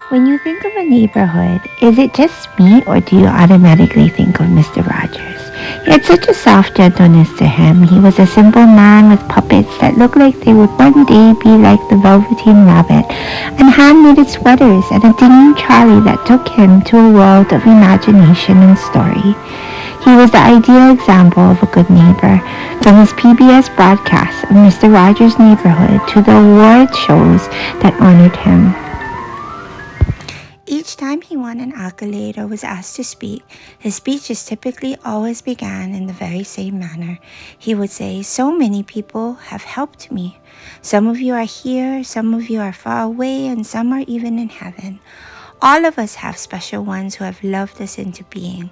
When you think of a neighborhood, is it just me or do you automatically think of Mr. Rogers? He had such a soft gentleness to him. He was a simple man with puppets that looked like they would one day be like the Velveteen Rabbit, and hand-knitted sweaters, and a dinghy trolley that took him to a world of imagination and story. He was the ideal example of a good neighbor, from his PBS broadcasts of Mr. Rogers' Neighborhood to the award shows that honored him. Each time he won an accolade or was asked to speak, his speeches typically always began in the very same manner. He would say, "So many people have helped me. Some of you are here, some of you are far away, and some are even in heaven. All of us have special ones who have loved us into being.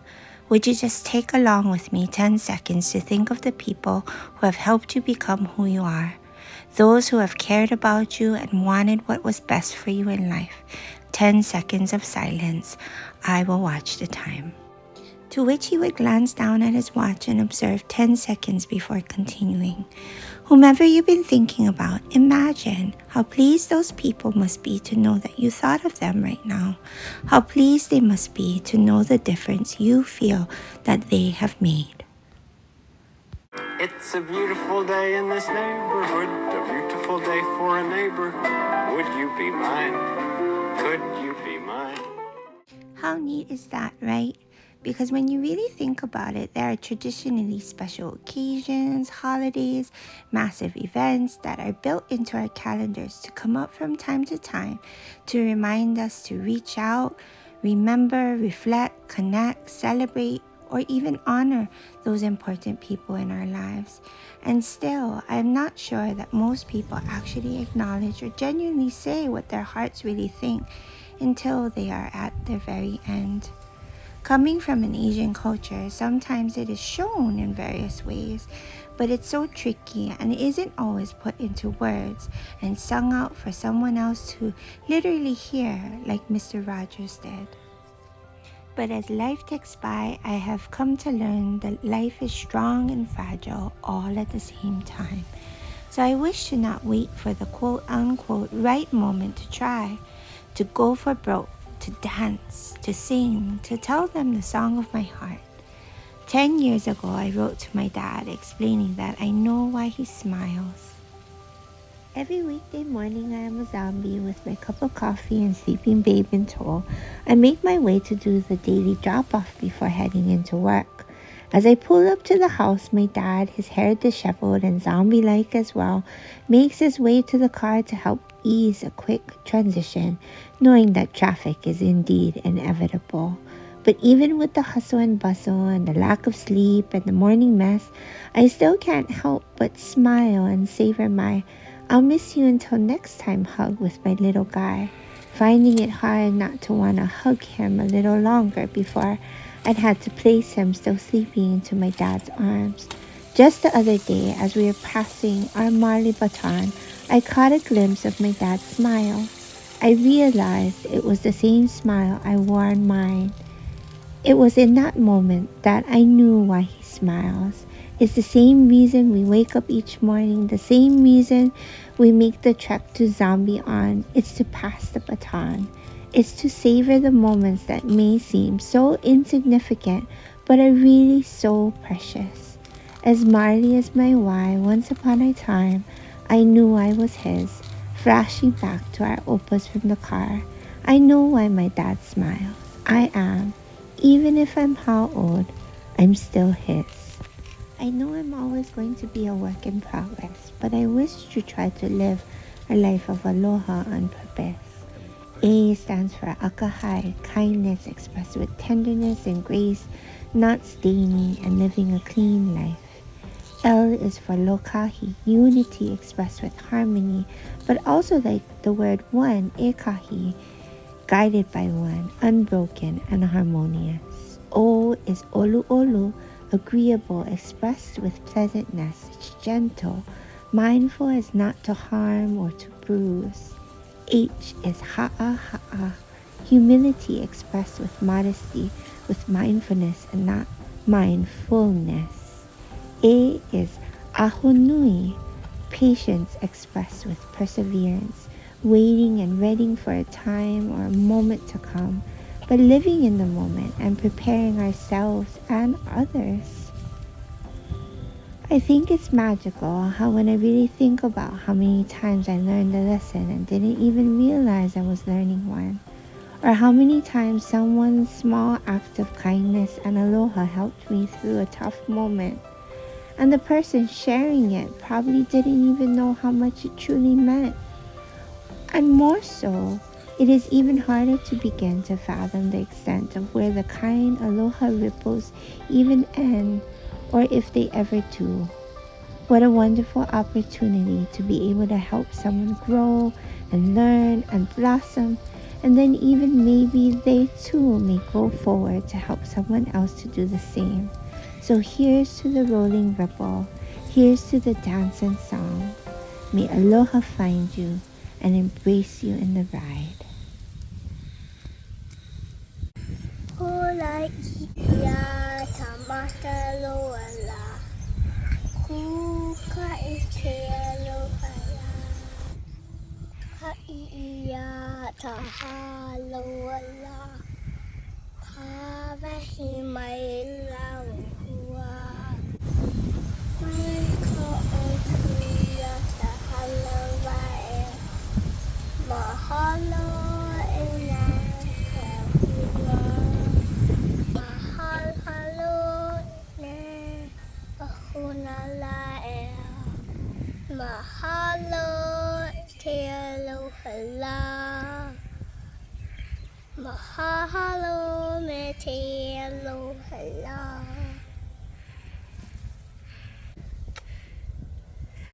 Would you just take along with me 10 seconds to think of the people who have helped you become who you are? Those who have cared about you and wanted what was best for you in life. 10 seconds of silence. I will watch the time." To which he would glance down at his watch and observe 10 seconds before continuing. Whomever you've been thinking about, imagine how pleased those people must be to know that you thought of them right now. How pleased they must be to know the difference you feel that they have made. It's a beautiful day in this neighborhood, a beautiful day for a neighbor. Would you be mine? Could you be mine? How neat is that, right? Because when you really think about it, there are traditionally special occasions, holidays, massive events that are built into our calendars to come up from time to time to remind us to reach out, remember, reflect, connect, celebrate, or even honor those important people in our lives. And still, I'm not sure that most people actually acknowledge or genuinely say what their hearts really think until they are at their very end. Coming from an Asian culture, sometimes it is shown in various ways, but it's so tricky and isn't always put into words and sung out for someone else to literally hear, like Mr. Rogers did. But as life ticks by, I have come to learn that life is strong and fragile all at the same time. So I wish to not wait for the quote unquote right moment to try, to go for broke, to dance, to sing, to tell them the song of my heart. 10 years ago, I wrote to my dad explaining that I know why he smiles. Every weekday morning, I am a zombie with my cup of coffee and sleeping babe in tow. I make my way to do the daily drop-off before heading into work. As I pull up to the house, my dad, his hair disheveled and zombie-like as well, makes his way to the car to help ease a quick transition, knowing that traffic is indeed inevitable. But even with the hustle and bustle and the lack of sleep and the morning mess, I still can't help but smile and savor my "I'll miss you until next time" hug with my little guy, finding it hard not to want to hug him a little longer before I'd had to place him still sleeping into my dad's arms. Just the other day, as we were passing our Marley baton, I caught a glimpse of my dad's smile. I realized it was the same smile I wore on mine. It was in that moment that I knew why he smiles. It's the same reason we wake up each morning, the same reason we make the trek to Zombie On. It's to pass the baton. It's to savor the moments that may seem so insignificant but are really so precious. As Marley is my why, once upon a time, I knew I was his. Flashing back to our opus from the car, I know why my dad smiles. I am. Even if I'm how old, I'm still his. I know I'm always going to be a work in progress, but I wish to try to live a life of aloha on purpose. A stands for akahai, kindness expressed with tenderness and grace, not staining and living a clean life. L is for lokahi, unity expressed with harmony, but also like the word one, ekahi, guided by one, unbroken and harmonious. O is olu olu, agreeable, expressed with pleasantness. It's gentle, mindful as not to harm or to bruise. H is ha'a ha'a, humility expressed with modesty, with mindfulness and not mindfulness. A is ahonui, patience expressed with perseverance, waiting and waiting for a time or a moment to come, but living in the moment and preparing ourselves and others. I think it's magical how when I really think about how many times I learned a lesson and didn't even realize I was learning one, or how many times someone's small act of kindness and aloha helped me through a tough moment, and the person sharing it probably didn't even know how much it truly meant. And more so, it is even harder to begin to fathom the extent of where the kind aloha ripples even end, or if they ever do. What a wonderful opportunity to be able to help someone grow and learn and blossom, and then even maybe they too may go forward to help someone else to do the same. So here's to the rolling ripple, here's to the dance and song. May aloha find you and embrace you in the ride. Hola ia tamata loala. Kuka ike aloha ia taha loala. Hawahi mai laua. Mai ko o kuia tahala wae. Mahalo e nā kahua. Mahalo ne ahuna lae. Mahalo te aloha la. Mahalo me te aloha la.